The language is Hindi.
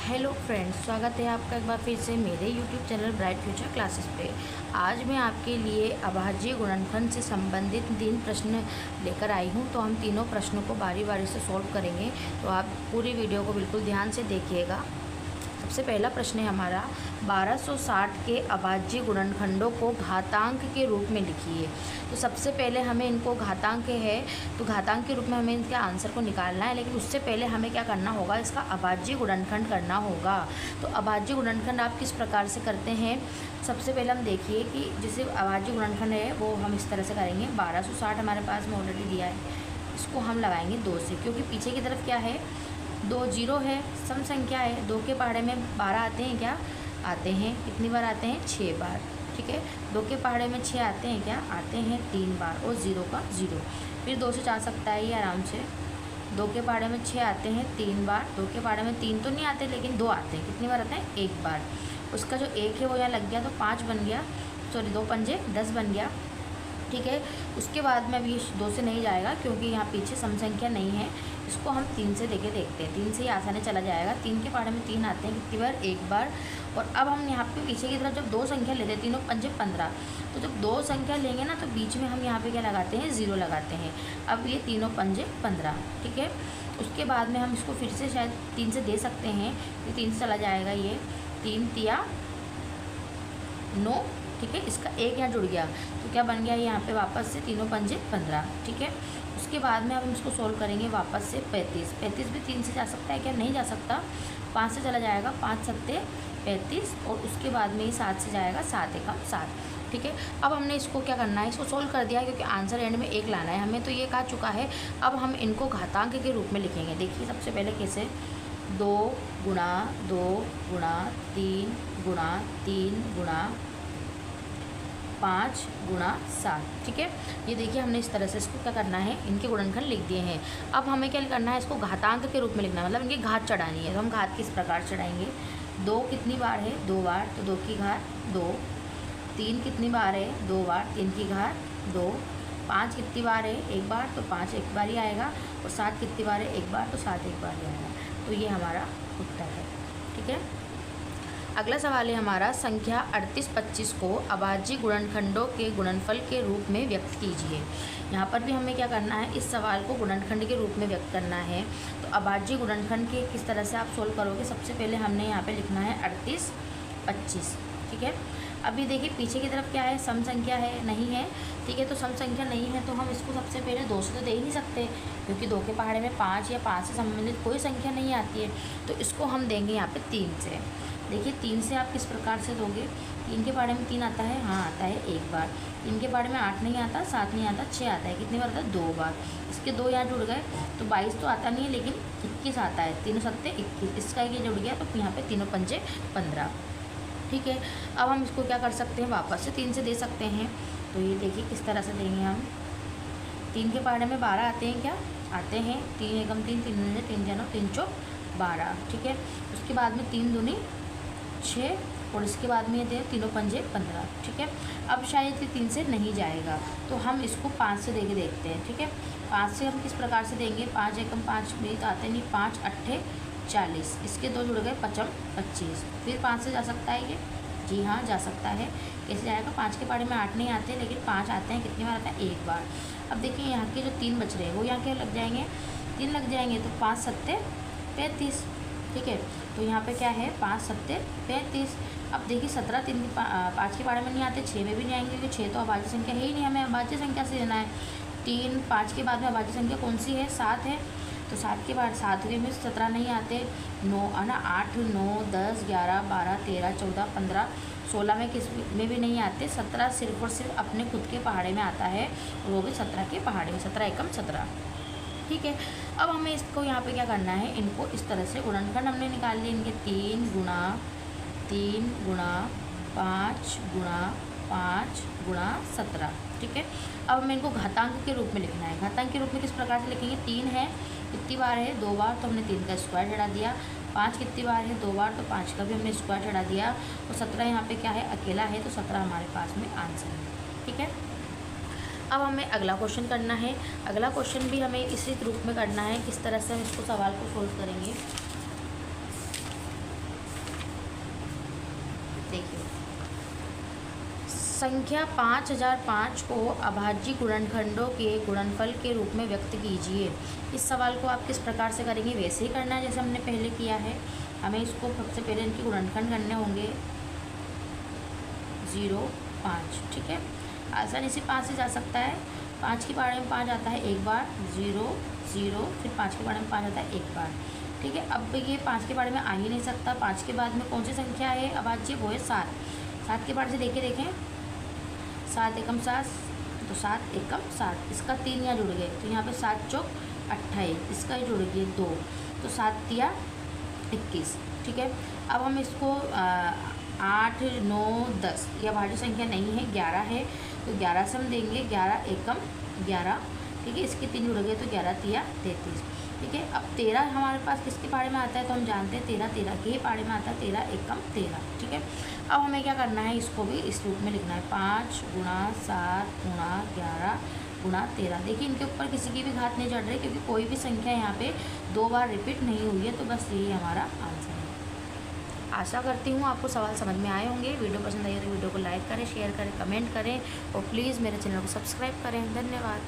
हेलो फ्रेंड्स, स्वागत है आपका एक बार फिर से मेरे YouTube channel bright future classes पे। आज मैं आपके लिए अभाज्य गुणनखंड से संबंधित 3 प्रश्न लेकर आई हूँ। तो हम तीनों प्रश्नों को बारी बारी से सॉल्व करेंगे, तो आप पूरी वीडियो को बिल्कुल ध्यान से देखिएगा। सबसे पहला प्रश्न है हमारा, 1260 के अभाज्य गुणनखंडों को घातांक के रूप में लिखिए। तो सबसे पहले हमें इनको घातांक है तो घातांक के रूप में हमें इनके आंसर को निकालना है, लेकिन उससे पहले हमें क्या करना होगा, इसका अभाज्य गुणनखंड करना होगा। तो अभाज्य गुणनखंड आप किस प्रकार से करते हैं, सबसे पहले हम देखिए कि जैसे अभाज्य गुणनखंड है वो हम इस तरह से करेंगे। 1260 हमारे पास में ऑलरेडी दिया है, इसको हम लगाएंगे 2 से, क्योंकि पीछे की तरफ क्या है, 2 जीरो है, सम संख्या है। 2 के पहाड़े में 12 आते हैं क्या, आते हैं। कितनी बार आते हैं, 6 बार। ठीक है, 2 के पहाड़े में 6 आते हैं क्या, आते हैं 3 बार, और 0 का 0। फिर 2 से जा सकता है ये आराम से। 2 के पहाड़े में 6 आते हैं 3 बार। 2 के पहाड़े में 3 तो नहीं आते, लेकिन 2 आते हैं। कितनी बार आते हैं, 1 बार। उसका जो 1 है वो यहाँ लग गया, तो 5 बन गया, सॉरी 2 पंजे 10 बन गया। ठीक है, उसके बाद में अभी 2 से नहीं जाएगा, क्योंकि यहाँ पीछे सम संख्या नहीं है। इसको हम 3 से देके देखते हैं, 3 से ही आसानी चला जाएगा। 3 के पहाड़े में 3 आते हैं, कितनी बार, 1 बार। और अब हम यहाँ पे पीछे की तरफ जब 2 संख्या लेते हैं, 3 पंजे 15, तो जब 2 संख्या लेंगे ना, तो बीच में हम यहाँ पे क्या लगाते हैं, 0 लगाते हैं। अब ये 3 पंजे 15। ठीक है, उसके बाद में हम इसको फिर से शायद 3 से दे सकते हैं, ये 3 से चला जाएगा। ये 3 तिया 9। ठीक है, इसका 1 यहाँ जुड़ गया, तो क्या बन गया यहाँ पे वापस से 3 पंजे 15। ठीक है, उसके बाद में अब हम इसको सोल्व करेंगे वापस से 35। 35 भी 3 से जा सकता है क्या, नहीं जा सकता, 5 से चला जाएगा, 5 सत्ते 35, और उसके बाद में ही 7 से जाएगा, 7 एकम 7। ठीक है, अब हमने इसको क्या करना है, इसको सोल्व कर दिया, क्योंकि आंसर एंड में 1 लाना है हमें, तो ये कहा चुका है। अब हम इनको घातांक के रूप में लिखेंगे। देखिए सबसे पहले कैसे, 2 गुणा 2 गुणा 3 गुणा 3 गुणा 5 गुणा 7। ठीक है, ये देखिए हमने इस तरह से इसको क्या करना है, इनके गुणनखंड लिख दिए हैं। अब हमें क्या करना है, इसको घातांक के रूप में लिखना है, मतलब इनकी घात चढ़ानी है। तो हम घात किस प्रकार चढ़ाएंगे, 2 कितनी बार है, 2 बार, तो 2 की घात 2। 3 कितनी बार है, 2 बार, 3 की घात 2। 5 कितनी बार है, 1 बार, तो 5 एक बार ही आएगा। और 7 कितनी बार है, 1 बार, तो 7 एक बार ही आएगा। तो ये हमारा उत्तर है। ठीक है, अगला सवाल है हमारा, संख्या 38, 25 को अभाज्य गुणनखंडों के गुणनफल के रूप में व्यक्त कीजिए। यहाँ पर भी हमें क्या करना है, इस सवाल को गुणनखंड के रूप में व्यक्त करना है। तो अभाज्य गुणनखंड के किस तरह से आप सोल्व करोगे, सबसे पहले हमने यहाँ पे लिखना है 38, 25। ठीक है, अभी देखिए पीछे की तरफ क्या है, सम संख्या है, नहीं है। ठीक है, तो सम संख्या नहीं है, तो हम इसको सबसे पहले 2 से तो दे ही नहीं सकते, क्योंकि 2 के पहाड़े में 5 या 5 से संबंधित कोई संख्या नहीं आती है। तो इसको हम देंगे यहाँ पे 3 से। देखिए 3 से आप किस प्रकार से दोगे, 3 के पहाड़े में 3 आता है, हाँ आता है 1 बार। 3 के पहाड़े में 8 नहीं आता, 7 नहीं आता, 6 आता है, कितनी बार आता है, 2 बार। इसके 2 यहाँ जुड़ गए, तो 22 तो आता नहीं है, लेकिन 21 आता है, 3 सत्ते 21, इसका ये जुड़ गया, तो यहाँ पे 3 पंजे 15। ठीक है, अब हम इसको क्या कर सकते हैं, वापस से 3 से दे सकते हैं। तो ये देखिए किस तरह से देंगे हम, 3 के पहाड़े में 12 आते हैं क्या, आते हैं, 3 एकम 3, 3 दूनी 3 जनो 3 चौक 12। ठीक है, उसके बाद में 3 दूनी 6, और इसके बाद में ये दे 3 पंजे 15। ठीक है, अब शायद ये 3 से नहीं जाएगा, तो हम इसको 5 से दे के देखते हैं। ठीक है, 5 से हम किस प्रकार से देंगे, 5 एकम 5 भी तो आते नहीं, 5 अट्ठे 40, इसके 2 जुड़ गए, 55 25। फिर 5 से जा सकता है ये, जी हाँ जा सकता है। कैसे जाएगा, 5 के पहाड़े में 8 नहीं आते, लेकिन 5 आते हैं, कितनी बार आता है, 1 बार। अब देखिए यहाँ के जो 3 बच रहे हैं वो यहाँ के लग जाएंगे, 3 लग जाएंगे, तो 5 सत्ते 35। ठीक है, तो यहाँ पे क्या है, 5 सत्ते 35। अब देखिए 17 3 5 के पहाड़े में नहीं आते, 6 में भी नहीं आएंगे, क्योंकि 6 तो अभाज्य संख्या है ही नहीं, हमें अभाज्य संख्या से लेना है। 3 5 के बाद में अभाज्य संख्या कौन सी है, 7 है, तो 7 के बाद 7 में 17 नहीं आते, 9 है ना, 8 9 10 11 12 13 14 15 16 में किस में भी नहीं आते। 17 सिर्फ और सिर्फ अपने खुद के पहाड़े में आता है, वो भी 17 के पहाड़े में, 17 एकम 17। ठीक है, अब हमें इसको यहाँ पे क्या करना है, इनको इस तरह से गुणनखंड हमने निकाल लिए इनके, 3 गुणा 5 गुणा 5 गुणा 17। ठीक है, अब हमें इनको घातांक के रूप में लिखना है। घातांक के रूप में किस प्रकार से लिखेंगे, 3 है, कितनी बार है, 2 बार, तो हमने 3 का स्क्वायर चढ़ा दिया। 5 कितनी बार है, 2 बार, तो 5 का भी हमने स्क्वायर चढ़ा दिया। और 17 यहाँ पे क्या है, अकेला है, तो 17 हमारे पास में आंसर है। ठीक है, अब हमें अगला क्वेश्चन करना है। अगला क्वेश्चन भी हमें इसी रूप में करना है, किस तरह से हम इसको सवाल को सोल्व करेंगे। संख्या 5005 को अभाज्य गुणनखंडों के गुणनफल के रूप में व्यक्त कीजिए। इस सवाल को आप किस प्रकार से करेंगे, वैसे ही करना है जैसे हमने पहले किया है। हमें इसको सबसे पहले इनके गुणनखंड करने होंगे 0, 5, ठीक है। आसानी से 5 से जा सकता है। 5 के बारे में 5 आता है एक बार, 0, 0, फिर 5 के बारे में 5 आता है एक बार, ठीक है। अब ये 5 के बारे में आ ही नहीं सकता। 5 के बाद में कौन सी संख्या है अभाज्य, वो है 7। 7 के बारे से देखें 7 एकम 7, तो 7 एकम 7, इसका 3 यहाँ जुड़ गए, तो यहाँ पे 7 चौक 28, इसका ही जुड़ गए 2, तो 7 तिया 21, ठीक है। अब हम इसको 8, 9, 10, यह भाज्य संख्या नहीं है, 11 है, तो 11 से हम देंगे 11 एकम 11, ठीक है। इसके 3 जुड़ गए, तो 11 तिया 33, ठीक है। अब 13 हमारे पास किसके पारे में आता है, तो हम जानते हैं 13 के पारे में आता है, 13 एकम 13, ठीक है। अब हमें क्या करना है, इसको भी इस रूप में लिखना है, 5 गुणा 7 गुणा 11 गुणा 13। देखिए इनके ऊपर किसी की भी घात नहीं चढ़ रही, क्योंकि कोई भी संख्या यहाँ पे 2 बार रिपीट नहीं हुई है, तो बस यही हमारा आंसर है। आशा करती हूँ आपको सवाल समझ में आए होंगे। वीडियो पसंद आई तो वीडियो को लाइक करें, शेयर करें, कमेंट करें और प्लीज़ मेरे चैनल को सब्सक्राइब करें। धन्यवाद।